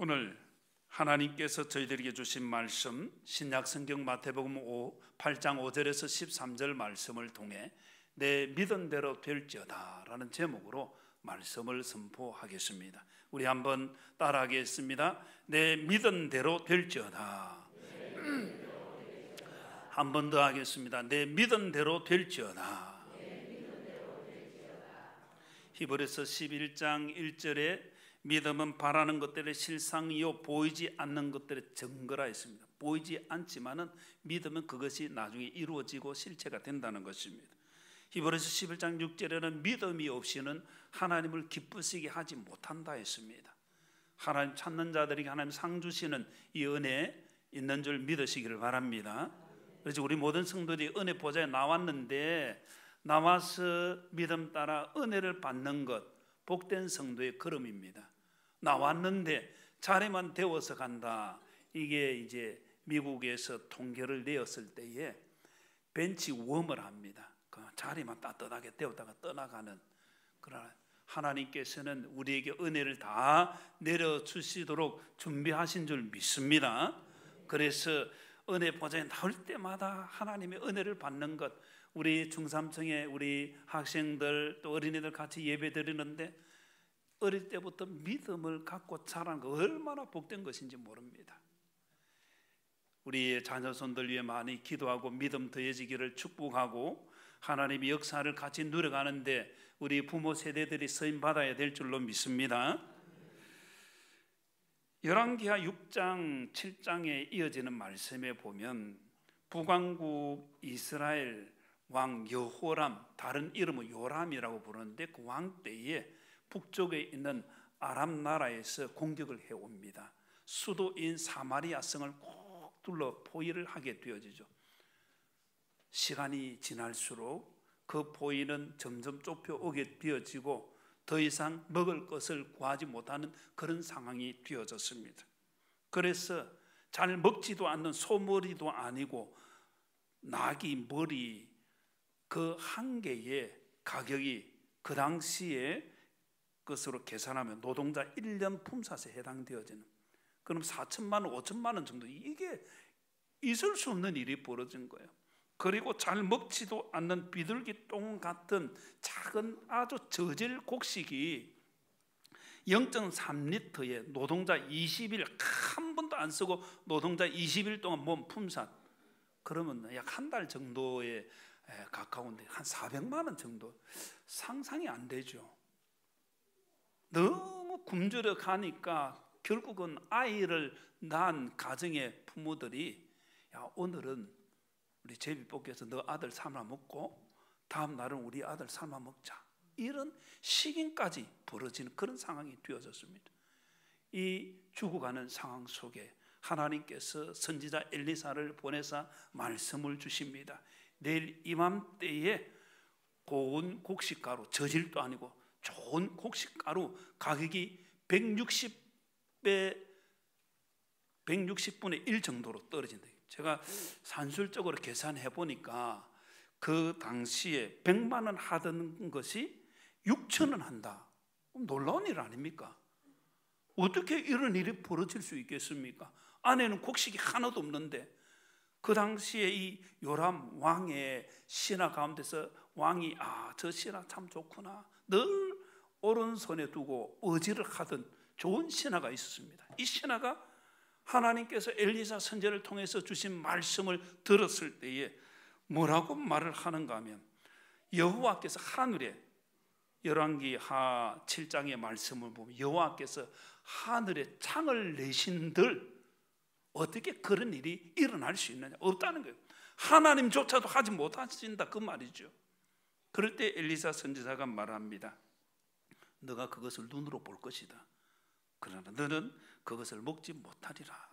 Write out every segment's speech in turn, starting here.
오늘 하나님께서 저희들에게 주신 말씀 신약성경 마태복음 8장 5절에서 13절 말씀을 통해 내 믿은 대로 될지어다 라는 제목으로 말씀을 선포하겠습니다. 우리 한번 따라하겠습니다. 내 믿은 대로 될지어다. 한 번 더 하겠습니다. 내 믿은 대로 될지어다. 히브리서 11장 1절에 믿음은 바라는 것들의 실상이요 보이지 않는 것들의 증거라 했습니다. 보이지 않지만은 믿음은 그것이 나중에 이루어지고 실체가 된다는 것입니다. 히브리서 11장 6절에는 믿음이 없이는 하나님을 기쁘시게 하지 못한다 했습니다. 하나님 찾는 자들에게 하나님 상 주시는 이 은혜 있는 줄 믿으시기를 바랍니다. 그래서 우리 모든 성도들이 은혜 보좌에 나왔는데 나와서 믿음 따라 은혜를 받는 것 복된 성도의 걸음입니다. 나왔는데 자리만 데워서 간다. 이게 이제 미국에서 통계를 내었을 때에 벤치 웜을 합니다. 그 자리만 따뜻하게 데웠다가 떠나가는. 그러나 하나님께서는 우리에게 은혜를 다 내려주시도록 준비하신 줄 믿습니다. 그래서 은혜 보좌에 나올 때마다 하나님의 은혜를 받는 것, 우리 중삼층에 우리 학생들 또 어린이들 같이 예배 드리는데 어릴 때부터 믿음을 갖고 자라는 거 얼마나 복된 것인지 모릅니다. 우리의 자녀손들 위해 많이 기도하고 믿음 더해지기를 축복하고 하나님의 역사를 같이 누려가는데 우리 부모 세대들이 쓰임 받아야 될 줄로 믿습니다. 열왕기하 6장 7장에 이어지는 말씀에 보면 북왕국 이스라엘 왕 여호람, 다른 이름은 요람이라고 부르는데 그 왕 때에 북쪽에 있는 아람 나라에서 공격을 해옵니다. 수도인 사마리아 성을 꼭 둘러 포위를 하게 되어지죠. 시간이 지날수록 그 포위는 점점 좁혀오게 되어지고 더 이상 먹을 것을 구하지 못하는 그런 상황이 되어졌습니다. 그래서 잘 먹지도 않는 소머리도 아니고 나귀 머리 그 한 개의 가격이 그 당시에 것으로 계산하면 노동자 1년 품삯에 해당되어지는, 그럼 4천만 원, 5천만 원 정도, 이게 있을 수 없는 일이 벌어진 거예요. 그리고 잘 먹지도 않는 비둘기 똥 같은 작은 아주 저질 곡식이 0.3리터에 노동자 20일 한 번도 안 쓰고 노동자 20일 동안 몸 품삯, 그러면 약 한 달 정도에 가까운데 한 400만 원 정도, 상상이 안 되죠. 너무 굶주려 가니까 결국은 아이를 낳은 가정의 부모들이 야, 오늘은 우리 제비뽑기에서 너 아들 삶아 먹고 다음 날은 우리 아들 삶아 먹자, 이런 식인까지 벌어지는 그런 상황이 되어졌습니다. 이 죽어가는 상황 속에 하나님께서 선지자 엘리사를 보내사 말씀을 주십니다. 내일 이맘때에 고운 곡식가루, 저질도 아니고 좋은 곡식가루 가격이 160분의 1 정도로 떨어진다. 제가 산술적으로 계산해 보니까 그 당시에 100만 원 하던 것이 6천 원 한다. 놀라운 일 아닙니까? 어떻게 이런 일이 벌어질 수 있겠습니까? 안에는 곡식이 하나도 없는데 그 당시에 이 요람 왕의 신하 가운데서 왕이 저 신하 참 좋구나, 늘 오른손에 두고 어지를 하던 좋은 신하가 있었습니다. 이 신하가 하나님께서 엘리사 선지자를 통해서 주신 말씀을 들었을 때에 뭐라고 말을 하는가 하면, 여호와께서 하늘에, 열왕기하 7장의 말씀을 보면 여호와께서 하늘에 창을 내신들 어떻게 그런 일이 일어날 수 있느냐, 없다는 거예요. 하나님조차도 하지 못하신다 그 말이죠. 그럴 때 엘리사 선지자가 말합니다. 너가 그것을 눈으로 볼 것이다. 그러나 너는 그것을 먹지 못하리라.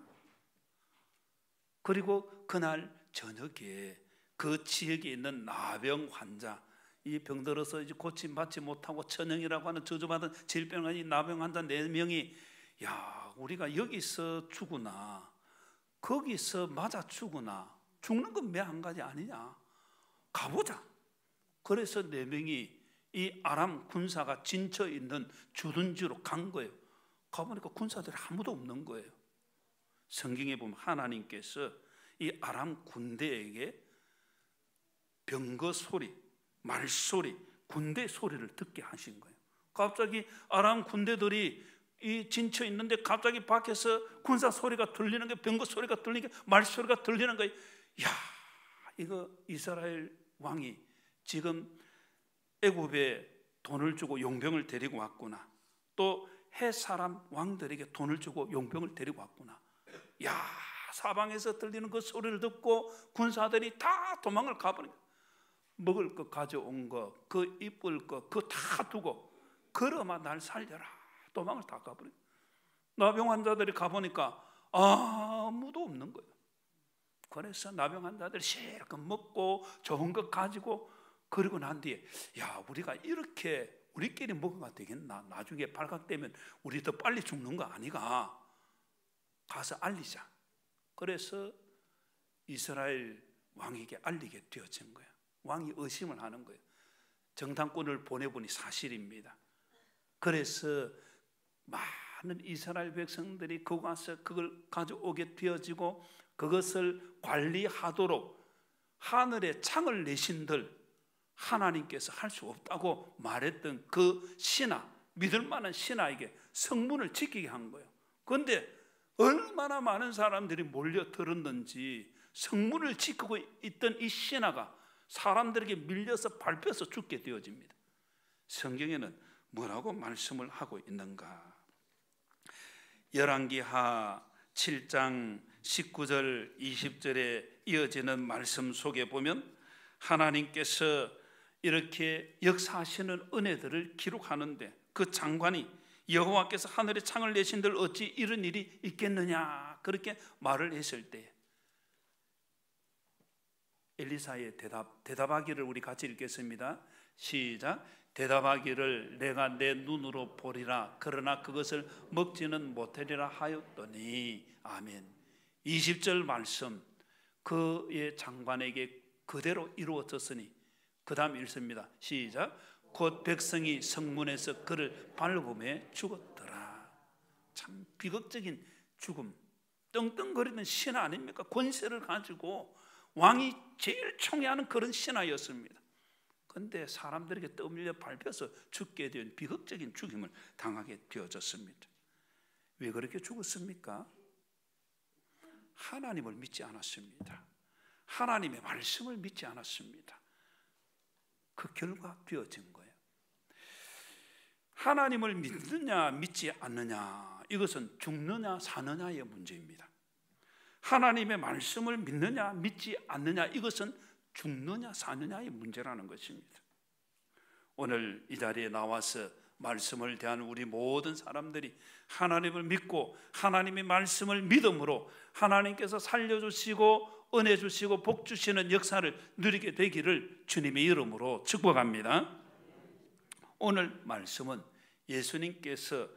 그리고 그날 저녁에 그 지역에 있는 나병 환자, 이 병들어서 이제 고침받지 못하고 천형이라고 하는 저주받은 질병을 가진 나병 환자 4명이 야, 우리가 여기서 죽으나 거기서 맞아 죽으나 죽는 건 매 한 가지 아니냐, 가보자. 그래서 4명이 이 아람 군사가 진쳐 있는 주둔지로 간 거예요. 가보니까 군사들이 아무도 없는 거예요. 성경에 보면 하나님께서 이 아람 군대에게 병거 소리, 말소리, 군대 소리를 듣게 하신 거예요. 갑자기 아람 군대들이 이 진쳐 있는데 갑자기 밖에서 군사 소리가 들리는 게, 병거 소리가 들리는 게, 말 소리가 들리는 거예요. 야, 이거 이스라엘 왕이 지금 애굽에 돈을 주고 용병을 데리고 왔구나. 또 해 사람 왕들에게 돈을 주고 용병을 데리고 왔구나. 야, 사방에서 들리는 그 소리를 듣고 군사들이 다 도망을 가버린 거예요. 먹을 것 가져온 거, 그 입을 거, 그거 다 두고 걸어마 날 살려라. 도망을 다 가버린 거예요. 나병 환자들이 가보니까 아무도 없는 거예요. 그래서 나병 환자들이 실컷 먹고 좋은 것 가지고 그리고 난 뒤에 야, 우리가 이렇게 우리끼리 먹어가 되겠나? 나중에 발각되면 우리 더 빨리 죽는 거 아니가? 가서 알리자. 그래서 이스라엘 왕에게 알리게 되어진 거예요. 왕이 의심을 하는 거예요. 정탐꾼을 보내보니 사실입니다. 그래서 많은 이스라엘 백성들이 거기 가서 그걸 가져오게 되어지고 그것을 관리하도록 하늘에 창을 내신들 하나님께서 할 수 없다고 말했던 그 신하, 믿을 만한 신하에게 성문을 지키게 한 거예요. 그런데 얼마나 많은 사람들이 몰려들었는지 성문을 지키고 있던 이 신하가 사람들에게 밀려서 밟혀서 죽게 되어집니다. 성경에는 뭐라고 말씀을 하고 있는가? 열왕기하 7장 19절 20절에 이어지는 말씀 속에 보면 하나님께서 이렇게 역사하시는 은혜들을 기록하는데 그 장관이 여호와께서 하늘에 창을 내신들 어찌 이런 일이 있겠느냐 그렇게 말을 했을 때 엘리사의 대답하기를 우리 같이 읽겠습니다. 시작. 대답하기를 내가 내 눈으로 보리라 그러나 그것을 먹지는 못하리라 하였더니 아멘. 20절 말씀 그의 장관에게 그대로 이루어졌으니 그 다음 읽습니다. 시작. 곧 백성이 성문에서 그를 밟음에 죽었더라. 참 비극적인 죽음, 떵떵거리는 신하 아닙니까? 권세를 가지고 왕이 제일 총애하는 그런 신하였습니다. 그런데 사람들에게 떠밀려 밟혀서 죽게 된 비극적인 죽임을 당하게 되어졌습니다. 왜 그렇게 죽었습니까? 하나님을 믿지 않았습니다. 하나님의 말씀을 믿지 않았습니다. 그 결과 되어진 거예요. 하나님을 믿느냐 믿지 않느냐 이것은 죽느냐 사느냐의 문제입니다. 하나님의 말씀을 믿느냐 믿지 않느냐 이것은 죽느냐 사느냐의 문제라는 것입니다. 오늘 이 자리에 나와서 말씀을 대한 우리 모든 사람들이 하나님을 믿고 하나님의 말씀을 믿음으로 하나님께서 살려주시고 은혜 주시고 복 주시는 역사를 누리게 되기를 주님의 이름으로 축복합니다. 오늘 말씀은 예수님께서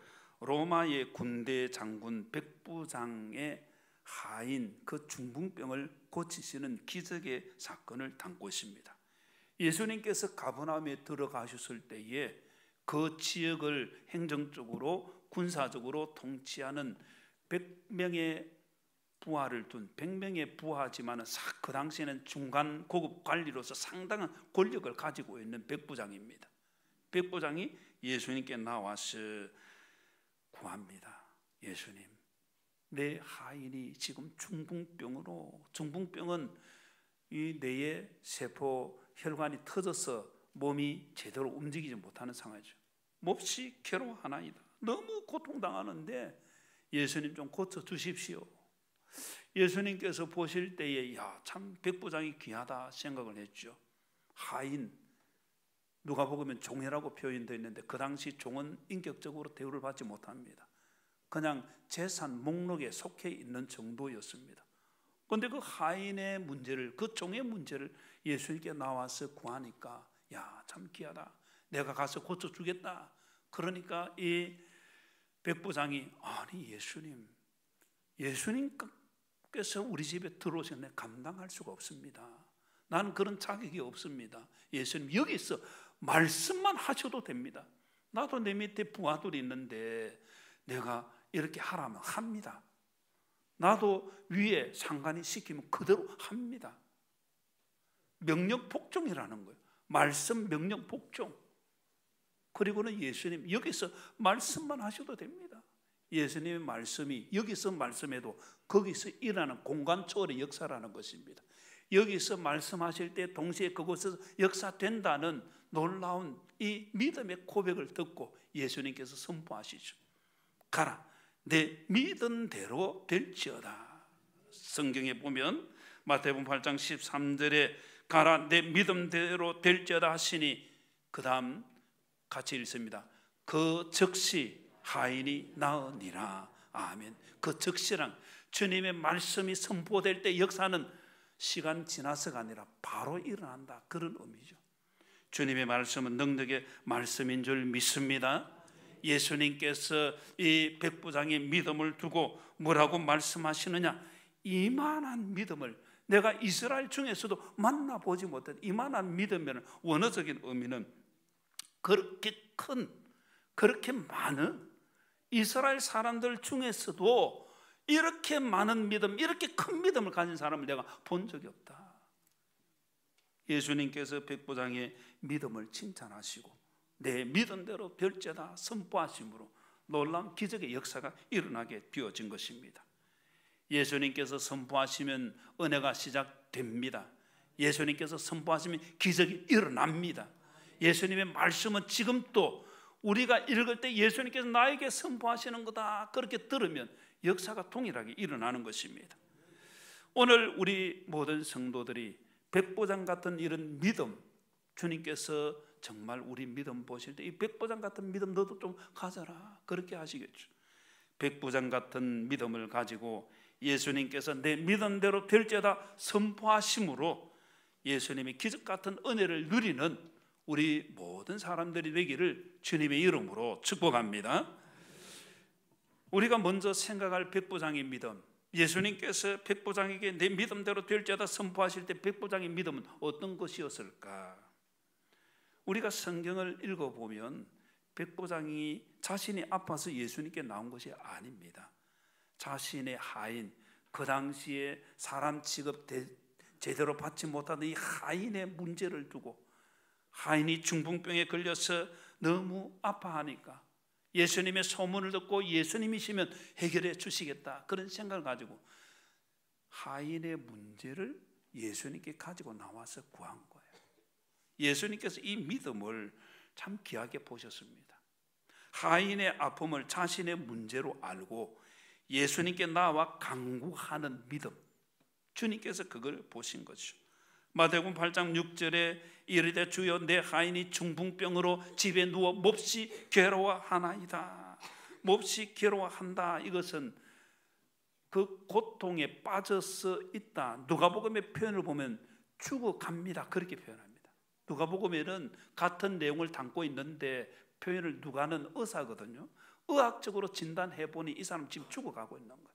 로마의 군대 장군 백부장의 하인 그 중풍병을 고치시는 기적의 사건을 담고 있습니다. 예수님께서 가버나움에 들어가셨을 때에 그 지역을 행정적으로 군사적으로 통치하는 100명의 부하를 둔 100명의 부하지만 그 당시에는 중간 고급 관리로서 상당한 권력을 가지고 있는 백부장입니다. 백부장이 예수님께 나와서 구합니다. 예수님, 내 하인이 지금 중풍병으로, 중풍병은 이 뇌의 세포 혈관이 터져서 몸이 제대로 움직이지 못하는 상황이죠. 몹시 괴로워하나이다. 너무 고통당하는데 예수님 좀 고쳐주십시오. 예수님께서 보실 때에 참 백부장이 귀하다 생각을 했죠. 하인, 누가 보면 종이라고 표현되어 있는데 그 당시 종은 인격적으로 대우를 받지 못합니다. 그냥 재산 목록에 속해 있는 정도였습니다. 그런데 그 하인의 문제를, 그 종의 문제를 예수님께 나와서 구하니까 참 귀하다. 내가 가서 고쳐주겠다. 그러니까 이 백부장이 아니 예수님께서 우리 집에 들어오시면 감당할 수가 없습니다. 나는 그런 자격이 없습니다. 예수님 여기서 말씀만 하셔도 됩니다. 나도 내 밑에 부하들이 있는데 내가 이렇게 하라면 합니다. 나도 위에 상관이 시키면 그대로 합니다. 명령 복종이라는 거예요. 말씀 명령 복종. 그리고는 예수님 여기서 말씀만 하셔도 됩니다. 예수님의 말씀이 여기서 말씀해도 거기서 일어나는 공간 초월의 역사라는 것입니다. 여기서 말씀하실 때 동시에 그곳에서 역사된다는 놀라운 이 믿음의 고백을 듣고 예수님께서 선포하시죠. 가라, 내 믿은 대로 될지어다. 성경에 보면 마태복음 8장 13절에 가라, 내 믿음대로 될지어다 하시니 그 다음 같이 읽습니다. 그 즉시 하인이 나으니라. 아멘. 그 즉시랑 주님의 말씀이 선포될 때 역사는 시간 지나서가 아니라 바로 일어난다, 그런 의미죠. 주님의 말씀은 능력의 말씀인 줄 믿습니다. 예수님께서 이 백부장의 믿음을 두고 뭐라고 말씀하시느냐? 이만한 믿음을 내가 이스라엘 중에서도 만나보지 못한 이만한 믿음이라는 원어적인 의미는 그렇게 큰, 그렇게 많은 이스라엘 사람들 중에서도 이렇게 많은 믿음, 이렇게 큰 믿음을 가진 사람을 내가 본 적이 없다. 예수님께서 백부장의 믿음을 칭찬하시고 내 믿음대로 될지어다 선포하심으로 놀라운 기적의 역사가 일어나게 되어진 것입니다. 예수님께서 선포하시면 은혜가 시작됩니다. 예수님께서 선포하시면 기적이 일어납니다. 예수님의 말씀은 지금 또 우리가 읽을 때 예수님께서 나에게 선포하시는 거다, 그렇게 들으면 역사가 동일하게 일어나는 것입니다. 오늘 우리 모든 성도들이 백보장 같은 이런 믿음, 주님께서 정말 우리 믿음 보실 때 이 백보장 같은 믿음 너도 좀 가져라, 그렇게 하시겠죠. 백보장 같은 믿음을 가지고 예수님께서 내 믿음대로 될지어다 선포하심으로 예수님의 기적 같은 은혜를 누리는 우리 모든 사람들이 되기를 주님의 이름으로 축복합니다. 우리가 먼저 생각할 백부장의 믿음, 예수님께서 백부장에게 내 믿음대로 될지어다 선포하실 때 백부장의 믿음은 어떤 것이었을까? 우리가 성경을 읽어보면 백부장이 자신이 아파서 예수님께 나온 것이 아닙니다. 자신의 하인, 그 당시에 사람 취급 제대로 받지 못하던 이 하인의 문제를 두고, 하인이 중풍병에 걸려서 너무 아파하니까 예수님의 소문을 듣고 예수님이시면 해결해 주시겠다, 그런 생각을 가지고 하인의 문제를 예수님께 가지고 나와서 구한 거예요. 예수님께서 이 믿음을 참 귀하게 보셨습니다. 하인의 아픔을 자신의 문제로 알고 예수님께 나와 간구하는 믿음, 주님께서 그걸 보신 거죠. 마태복음 8장 6절에 이르되 주여 내 하인이 중풍병으로 집에 누워 몹시 괴로워하나이다. 몹시 괴로워한다. 이것은 그 고통에 빠져서 있다. 누가복음의 표현을 보면 죽어갑니다, 그렇게 표현합니다. 누가복음에는 같은 내용을 담고 있는데 표현을 누가는 의사거든요. 의학적으로 진단해보니 이 사람 지금 죽어가고 있는 거예요.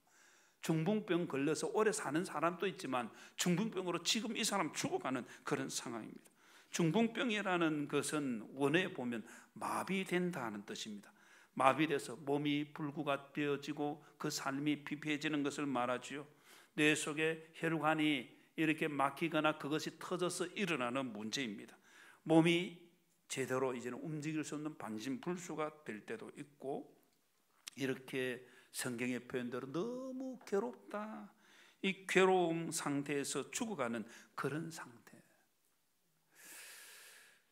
중풍병 걸려서 오래 사는 사람도 있지만 중풍병으로 지금 이 사람 죽어가는 그런 상황입니다. 중풍병이라는 것은 원어에 보면 마비된다는 뜻입니다. 마비돼서 몸이 불구가 되어지고 그 삶이 피폐해지는 것을 말하지요. 뇌 속에 혈관이 이렇게 막히거나 그것이 터져서 일어나는 문제입니다. 몸이 제대로 이제는 움직일 수 없는 반신불수가 될 때도 있고, 이렇게 성경의 표현대로 너무 괴롭다, 이 괴로움 상태에서 죽어가는 그런 상태.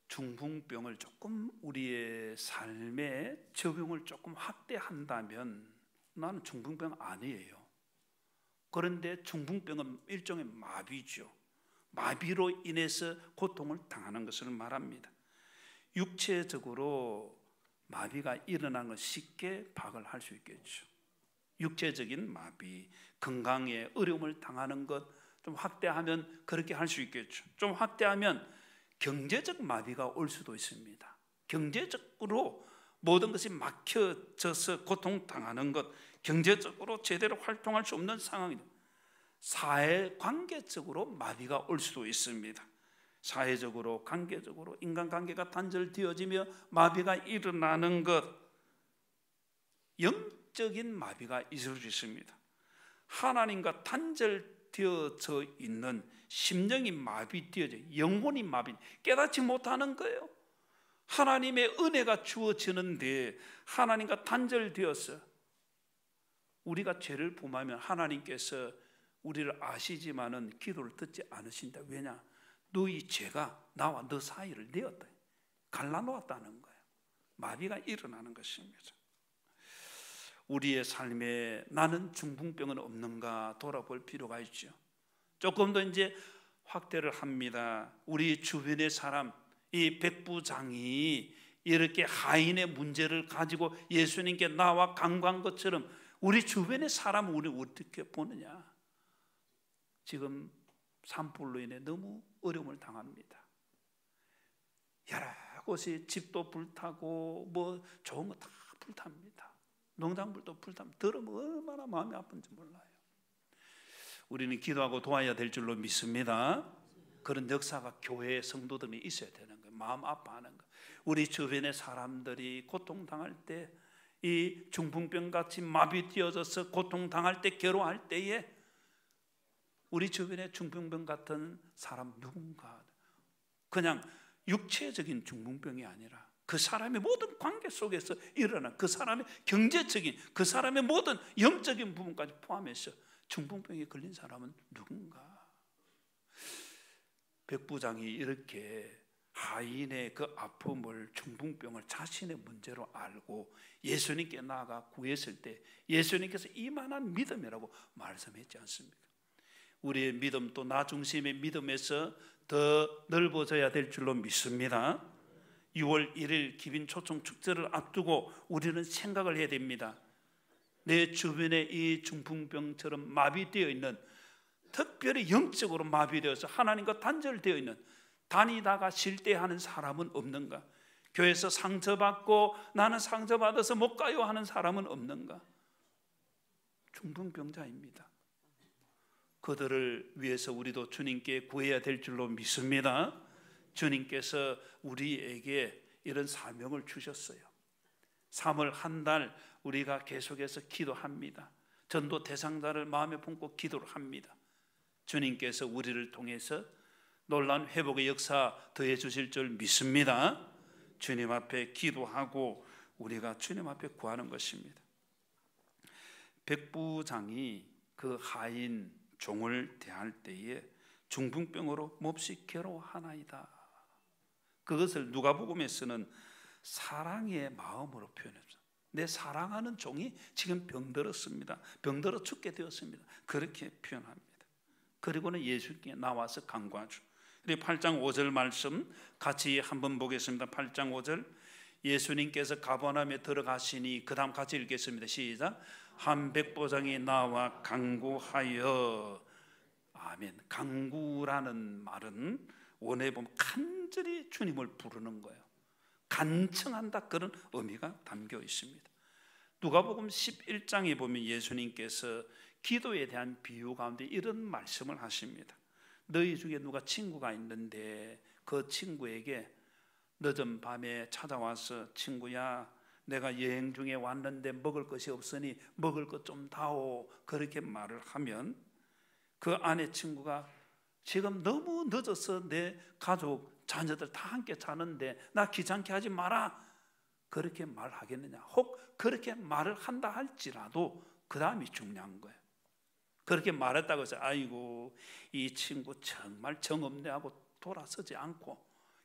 중풍병을 조금 우리의 삶에 적용을 조금 확대한다면 나는 중풍병 아니에요. 그런데 중풍병은 일종의 마비죠. 마비로 인해서 고통을 당하는 것을 말합니다. 육체적으로 마비가 일어나는 걸 쉽게 파악을 할 수 있겠죠. 육체적인 마비, 건강에 어려움을 당하는 것 좀 확대하면 그렇게 할 수 있겠죠. 좀 확대하면 경제적 마비가 올 수도 있습니다. 경제적으로 모든 것이 막혀져서 고통당하는 것, 경제적으로 제대로 활동할 수 없는 상황입니다. 사회관계적으로 마비가 올 수도 있습니다. 사회적으로, 관계적으로 인간관계가 단절되어지며 마비가 일어나는 것, 영적인 마비가 있을 수 있습니다. 하나님과 단절되어져 있는 심령이 마비되어져, 영혼이 마비, 깨닫지 못하는 거예요. 하나님의 은혜가 주어지는데 하나님과 단절되어서 우리가 죄를 범하면 하나님께서 우리를 아시지만은 기도를 듣지 않으신다. 왜냐? 너희 죄가 나와 너 사이를 내었다, 갈라놓았다는 거예요. 마비가 일어나는 것입니다. 우리의 삶에 나는 중풍병은 없는가 돌아볼 필요가 있죠. 조금 더 이제 확대를 합니다. 우리 주변의 사람, 이 백부장이 이렇게 하인의 문제를 가지고 예수님께 나와 간구한 것처럼 우리 주변의 사람을 우리 어떻게 보느냐? 지금 산불로 인해 너무 어려움을 당합니다. 여러 곳이 집도 불타고 뭐 좋은 거 다 불탑니다. 농장불도 불타면 들으면 얼마나 마음이 아픈지 몰라요. 우리는 기도하고 도와야 될 줄로 믿습니다. 그런 역사가 교회 성도들이 있어야 되는 거예요. 마음 아파하는 거. 우리 주변의 사람들이 고통당할 때, 이 중풍병같이 마비되어져서 고통당할 때, 괴로워할 때에 우리 주변에 중풍병 같은 사람 누군가, 그냥 육체적인 중풍병이 아니라 그 사람의 모든 관계 속에서 일어난 그 사람의 경제적인, 그 사람의 모든 영적인 부분까지 포함해서 중풍병에 걸린 사람은 누군가. 백부장이 이렇게 하인의 그 아픔을, 중풍병을 자신의 문제로 알고 예수님께 나아가 구했을 때 예수님께서 이만한 믿음이라고 말씀했지 않습니까? 우리의 믿음도 나 중심의 믿음에서 더 넓어져야 될 줄로 믿습니다. 6월 1일 기빈 초청 축제를 앞두고 우리는 생각을 해야 됩니다. 내 주변에 이 중풍병처럼 마비되어 있는, 특별히 영적으로 마비되어서 하나님과 단절되어 있는, 다니다가 실대하는 사람은 없는가? 교회에서 상처받고 나는 상처받아서 못 가요 하는 사람은 없는가? 중풍병자입니다. 그들을 위해서 우리도 주님께 구해야 될 줄로 믿습니다. 주님께서 우리에게 이런 사명을 주셨어요. 3월 한 달 우리가 계속해서 기도합니다. 전도 대상자를 마음에 품고 기도를 합니다. 주님께서 우리를 통해서 놀라운 회복의 역사 더해 주실 줄 믿습니다. 주님 앞에 기도하고 우리가 주님 앞에 구하는 것입니다. 백부장이 그 하인 종을 대할 때에 중풍병으로 몹시 괴로워하나이다. 그것을 누가복음에서는 사랑의 마음으로 표현했습니다. 내 사랑하는 종이 지금 병들었습니다. 병들어 죽게 되었습니다. 그렇게 표현합니다. 그리고는 예수님께 나와서 간구하죠. 8장 5절 말씀 같이 한번 보겠습니다. 8장 5절, 예수님께서 가버나움에 들어가시니, 그 다음 같이 읽겠습니다. 시작. 한 백부장이 나와 간구하여. 아멘. 간구라는 말은 원어에 보면 간절히 주님을 부르는 거예요. 간청한다, 그런 의미가 담겨 있습니다. 누가복음 11장에 보면 예수님께서 기도에 대한 비유 가운데 이런 말씀을 하십니다. 너희 중에 누가 친구가 있는데 그 친구에게 늦은 밤에 찾아와서, 친구야, 내가 여행 중에 왔는데 먹을 것이 없으니 먹을 것 좀 다오, 그렇게 말을 하면 그 아내 친구가 지금 너무 늦어서 내 가족 자녀들 다 함께 자는데 나 귀찮게 하지 마라, 그렇게 말하겠느냐? 혹 그렇게 말을 한다 할지라도 그 다음이 중요한 거예요. 그렇게 말했다고 해서 아이고 이 친구 정말 정없네 하고 돌아서지 않고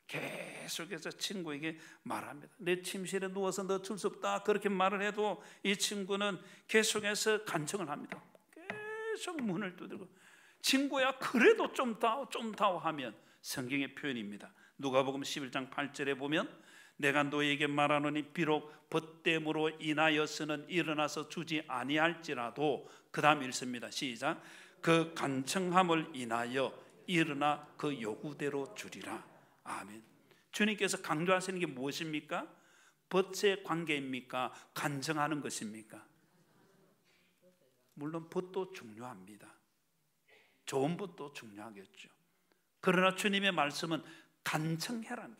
계속해서 친구에게 말합니다. 내 침실에 누워서 너 줄 수 없다, 그렇게 말을 해도 이 친구는 계속해서 간청을 합니다. 계속 문을 두드리고, 친구야 그래도 좀 다오 하면 성경의 표현입니다. 누가복음 11장 8절에 보면 내가 너에게 말하노니 비록 벗됨으로 인하여서는 일어나서 주지 아니할지라도, 그 다음 읽습니다. 시작. 그 간청함을 인하여 일어나 그 요구대로 주리라. 아멘. 주님께서 강조하시는 게 무엇입니까? 벗의 관계입니까? 간청하는 것입니까? 물론 벗도 중요합니다. 좋은 벗도 중요하겠죠. 그러나 주님의 말씀은 간청해라는,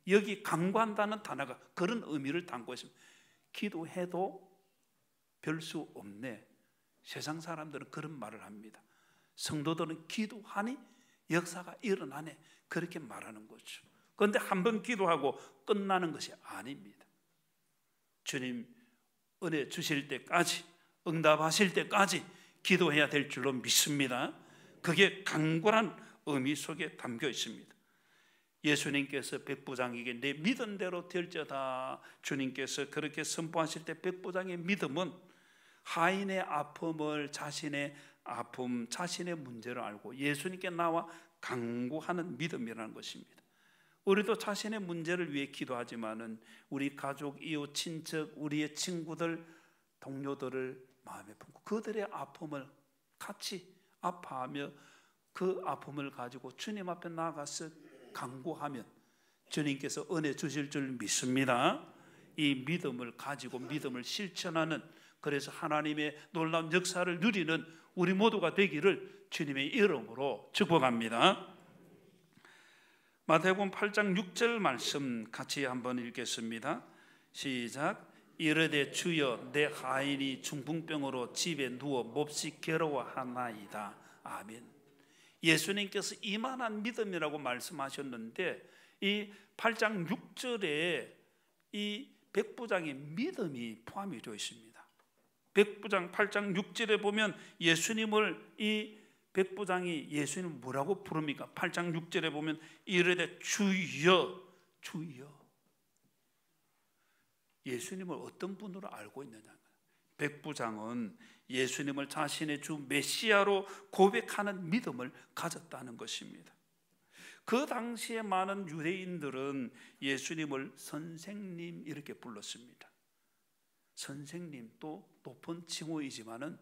여기 간구한다는 단어가 그런 의미를 담고 있습니다. 기도해도 별 수 없네. 세상 사람들은 그런 말을 합니다. 성도들은 기도하니 역사가 일어나네. 그렇게 말하는 거죠. 그런데 한 번 기도하고 끝나는 것이 아닙니다. 주님 은혜 주실 때까지, 응답하실 때까지 기도해야 될 줄로 믿습니다. 그게 강건한 의미 속에 담겨 있습니다. 예수님께서 백부장에게 내 믿은 대로 될지어다, 주님께서 그렇게 선포하실 때 백부장의 믿음은 하인의 아픔을, 자신의 아픔, 자신의 문제를 알고 예수님께 나와 간구하는 믿음이라는 것입니다. 우리도 자신의 문제를 위해 기도하지만은 우리 가족, 이웃, 친척, 우리의 친구들, 동료들을 마음에 품고 그들의 아픔을 같이 아파하며 그 아픔을 가지고 주님 앞에 나아가서 간구하면 주님께서 은혜 주실 줄 믿습니다. 이 믿음을 가지고 믿음을 실천하는, 그래서 하나님의 놀라운 역사를 누리는 우리 모두가 되기를 주님의 이름으로 축복합니다. 마태복음 8장 6절 말씀 같이 한번 읽겠습니다. 시작. 이르되 주여 내 하인이 중풍병으로 집에 누워 몹시 괴로워하나이다. 아멘. 예수님께서 이만한 믿음이라고 말씀하셨는데 이 8장 6절에 이 백부장의 믿음이 포함이 되어 있습니다. 백부장 8장 6절에 보면 예수님을, 이 백부장이 예수님을 뭐라고 부릅니까? 8장 6절에 보면 이르되 주여, 주여. 예수님을 어떤 분으로 알고 있느냐? 백부장은 예수님을 자신의 주 메시아로 고백하는 믿음을 가졌다는 것입니다. 그 당시에 많은 유대인들은 예수님을 선생님 이렇게 불렀습니다. 선생님, 또 높은 칭호이지만은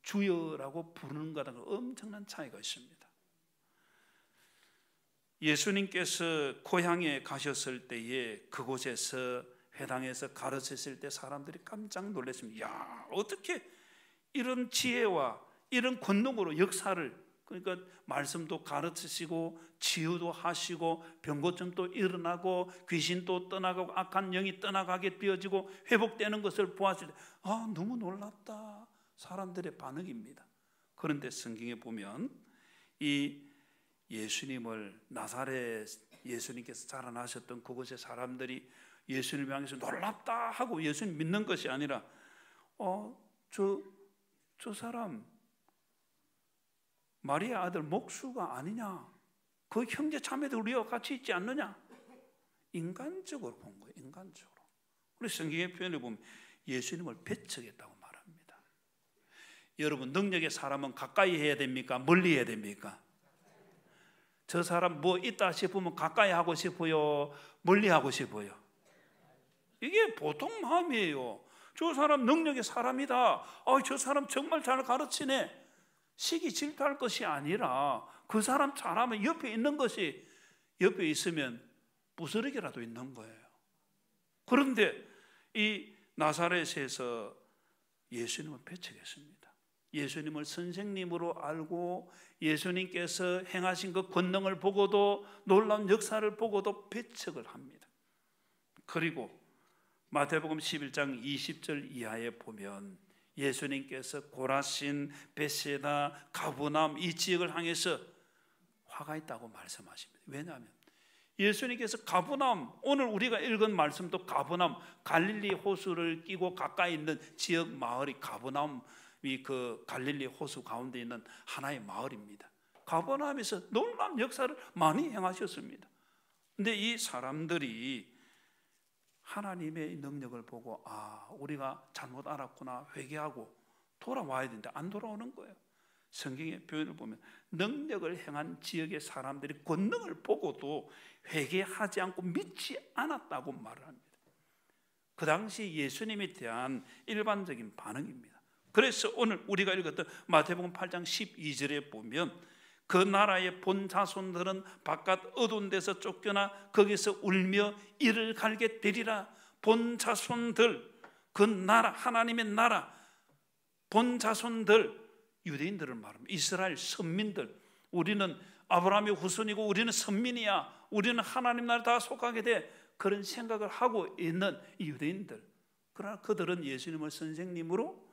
주여라고 부르는 것과는 엄청난 차이가 있습니다. 예수님께서 고향에 가셨을 때에 그곳에서 회당에서 가르치실 때 사람들이 깜짝 놀랐습니다. 야, 어떻게 이런 지혜와 이런 권능으로 역사를, 그러니까 말씀도 가르치시고 치유도 하시고 병고침도 일어나고 귀신도 떠나가고 악한 영이 떠나가게 되어지고 회복되는 것을 보았을 때 너무 놀랐다, 사람들의 반응입니다. 그런데 성경에 보면 이 예수님을, 나사렛 예수님께서 자라나셨던 그곳의 사람들이 예수님을 향해서 놀랍다 하고 예수님 믿는 것이 아니라 저 사람 마리아 아들 목수가 아니냐, 그 형제 자매들 우리와 같이 있지 않느냐, 인간적으로 본 거예요. 인간적으로. 우리 성경의 표현을 보면 예수님을 배척했다고 말합니다. 여러분, 능력의 사람은 가까이 해야 됩니까? 멀리 해야 됩니까? 저 사람 뭐 있다 싶으면 가까이 하고 싶어요? 멀리 하고 싶어요? 이게 보통 마음이에요. 저 사람 능력의 사람이다, 저 사람 정말 잘 가르치네, 시기 질투할 것이 아니라 그 사람 잘하면 옆에 있는 것이, 옆에 있으면 부스러기라도 있는 거예요. 그런데 이 나사렛에서 예수님을 배척했습니다. 예수님을 선생님으로 알고 예수님께서 행하신 그 권능을 보고도, 놀라운 역사를 보고도 배척을 합니다. 그리고 마태복음 11장 20절 이하에 보면 예수님께서 고라신, 벳세다, 가버나움 이 지역을 향해서 화가 있다고 말씀하십니다. 왜냐하면 예수님께서 가버나움, 오늘 우리가 읽은 말씀도 가버나움, 갈릴리 호수를 끼고 가까이 있는 지역 마을이 가버나움이 그 갈릴리 호수 가운데 있는 하나의 마을입니다. 가버나움에서 놀라운 역사를 많이 행하셨습니다. 그런데 이 사람들이 하나님의 능력을 보고 우리가 잘못 알았구나, 회개하고 돌아와야 되는데 안 돌아오는 거예요. 성경의 표현을 보면 능력을 행한 지역의 사람들이 권능을 보고도 회개하지 않고 믿지 않았다고 말을 합니다. 그 당시 예수님에 대한 일반적인 반응입니다. 그래서 오늘 우리가 읽었던 마태복음 8장 12절에 보면 그 나라의 본 자손들은 바깥 어두운 데서 쫓겨나 거기서 울며 이를 갈게 되리라. 본 자손들, 그 나라, 하나님의 나라, 본 자손들, 유대인들을 말합니다. 이스라엘 선민들, 우리는 아브라함의 후손이고 우리는 선민이야, 우리는 하나님 나라에 다 속하게 돼, 그런 생각을 하고 있는 이 유대인들. 그러나 그들은 예수님을 선생님으로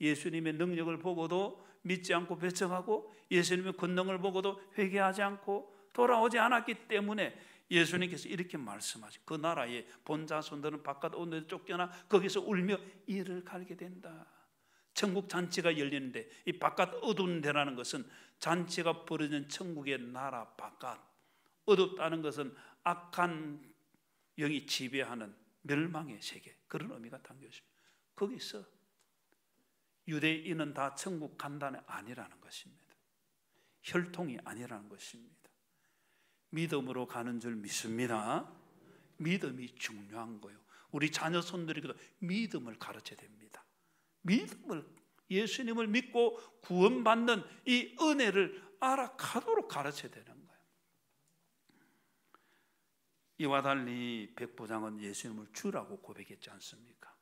예수님의 능력을 보고도 믿지 않고 배척하고 예수님의 권능을 보고도 회개하지 않고 돌아오지 않았기 때문에 예수님께서 이렇게 말씀하시고 그 나라의 본자손들은 바깥 온데 쫓겨나 거기서 울며 이를 갈게 된다. 천국 잔치가 열리는데 이 바깥 어두운 데라는 것은 잔치가 벌어진 천국의 나라 바깥, 어둡다는 것은 악한 영이 지배하는 멸망의 세계, 그런 의미가 담겨 있습니다. 거기서 유대인은 다 천국 간다는 아니라는 것입니다. 혈통이 아니라는 것입니다. 믿음으로 가는 줄 믿습니다. 믿음이 중요한 거예요. 우리 자녀 손들에게도 믿음을 가르쳐야 됩니다. 믿음을, 예수님을 믿고 구원받는 이 은혜를 알아가도록 가르쳐야 되는 거예요. 이와 달리 백부장은 예수님을 주라고 고백했지 않습니까?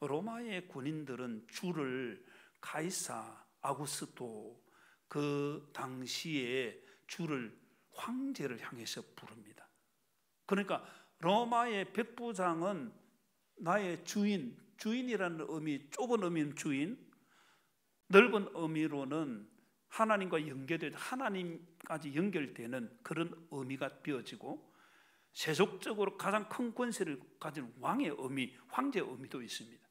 로마의 군인들은 주를 가이사 아구스토, 그 당시에 주를 황제를 향해서 부릅니다. 그러니까 로마의 백부장은 나의 주인, 주인이라는 의미, 좁은 의미는 주인, 넓은 의미로는 하나님과 연결되는, 하나님까지 연결되는 그런 의미가 비어지고, 세속적으로 가장 큰 권세를 가진 왕의 의미, 황제의 의미도 있습니다.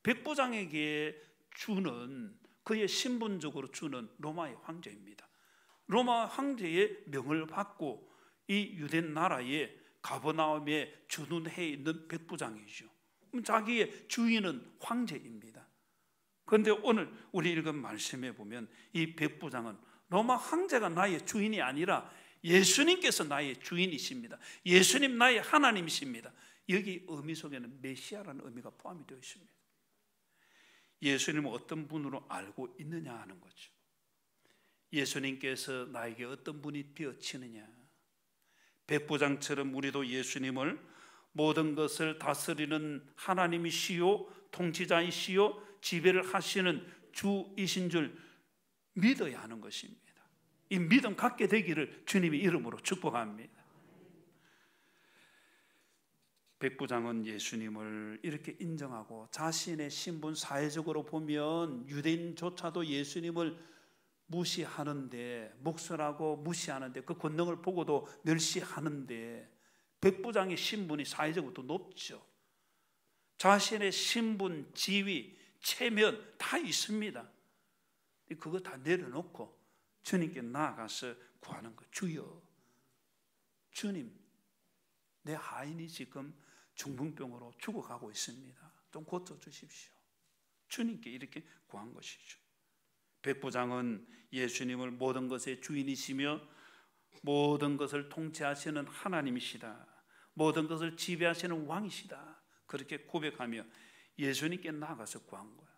백부장에게 주는, 그의 신분적으로 주는 로마의 황제입니다. 로마 황제의 명을 받고 이 유대 나라의 가버나움에 주둔해 있는 백부장이죠. 자기의 주인은 황제입니다. 그런데 오늘 우리 읽은 말씀에 보면 이 백부장은 로마 황제가 나의 주인이 아니라 예수님께서 나의 주인이십니다. 예수님 나의 하나님이십니다. 여기 의미 속에는 메시아라는 의미가 포함이 되어 있습니다. 예수님은 어떤 분으로 알고 있느냐 하는 거죠. 예수님께서 나에게 어떤 분이 되어지느냐. 백부장처럼 우리도 예수님을 모든 것을 다스리는 하나님이시요 통치자이시요 지배를 하시는 주이신 줄 믿어야 하는 것입니다. 이 믿음 갖게 되기를 주님의 이름으로 축복합니다. 백부장은 예수님을 이렇게 인정하고 자신의 신분, 사회적으로 보면 유대인조차도 예수님을 무시하는데, 목설하고 무시하는데, 그 권능을 보고도 멸시하는데, 백부장의 신분이 사회적으로 높죠. 자신의 신분, 지위, 체면 다 있습니다. 그거 다 내려놓고 주님께 나아가서 구하는 거. 주여, 주님, 내 하인이 지금 중풍병으로 죽어가고 있습니다. 좀 고쳐주십시오. 주님께 이렇게 구한 것이죠. 백부장은 예수님을 모든 것의 주인이시며 모든 것을 통치하시는 하나님이시다, 모든 것을 지배하시는 왕이시다, 그렇게 고백하며 예수님께 나아가서 구한 거예요.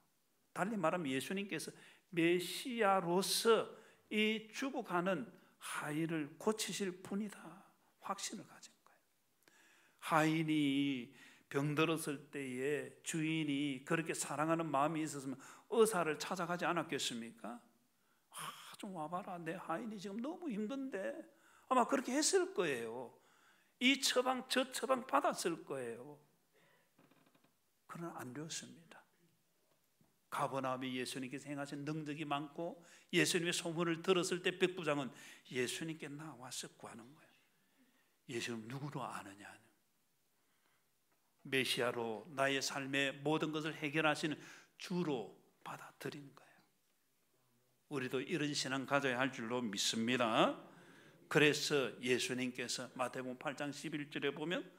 달리 말하면 예수님께서 메시아로서 이 죽어가는 하인을 고치실 분이다 확신을 가진 거예요. 하인이 병들었을 때에 주인이 그렇게 사랑하는 마음이 있었으면 의사를 찾아가지 않았겠습니까? 좀 와봐라, 내 하인이 지금 너무 힘든데, 아마 그렇게 했을 거예요. 이 처방 저 처방 받았을 거예요. 그러나 안 되었습니다. 가버나움에 예수님께서 행하신 능력이 많고 예수님의 소문을 들었을 때 백부장은 예수님께 나와서 구하는 거예요. 예수님 누구로 아느냐? 메시아로 나의 삶의 모든 것을 해결하시는 주로 받아들인 거예요. 우리도 이런 신앙 가져야 할 줄로 믿습니다. 그래서 예수님께서 마태복음 8장 11절에 보면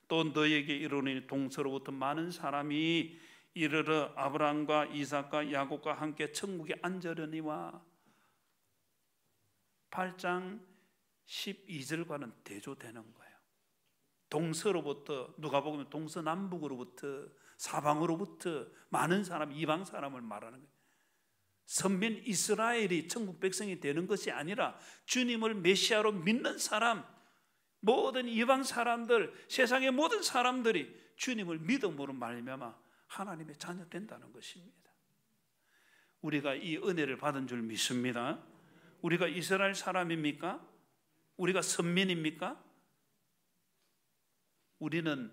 또 너에게 이르노니 동서로부터 많은 사람이 이르러 아브라함과 이삭과 야곱과 함께 천국에 앉으려니와 8장 12절과는 대조되는 거예요. 동서로부터, 누가 보면 동서남북으로부터, 사방으로부터 많은 사람, 이방 사람을 말하는 거예요. 선민 이스라엘이 천국 백성이 되는 것이 아니라 주님을 메시아로 믿는 사람, 모든 이방 사람들, 세상의 모든 사람들이 주님을 믿음으로 말미암아 하나님의 자녀 된다는 것입니다. 우리가 이 은혜를 받은 줄 믿습니다. 우리가 이스라엘 사람입니까? 우리가 선민입니까? 우리는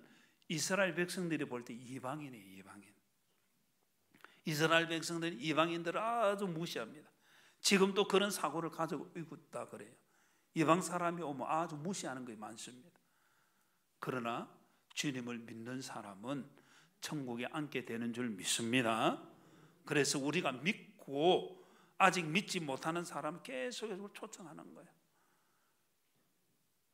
이스라엘 백성들이 볼 때 이방인이에요. 이스라엘 백성들이 이방인들을 아주 무시합니다. 지금도 그런 사고를 가지고 있다 그래요. 이방 사람이 오면 아주 무시하는 것이 많습니다. 그러나 주님을 믿는 사람은 천국에 앉게 되는 줄 믿습니다. 그래서 우리가 믿고 아직 믿지 못하는 사람 계속해서 초청하는 거예요.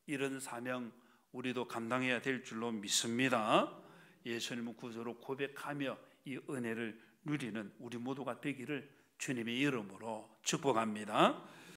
이런 사명 우리도 감당해야 될 줄로 믿습니다. 예수님을 구주로 고백하며 이 은혜를 누리는 우리 모두가 되기를 주님의 이름으로 축복합니다.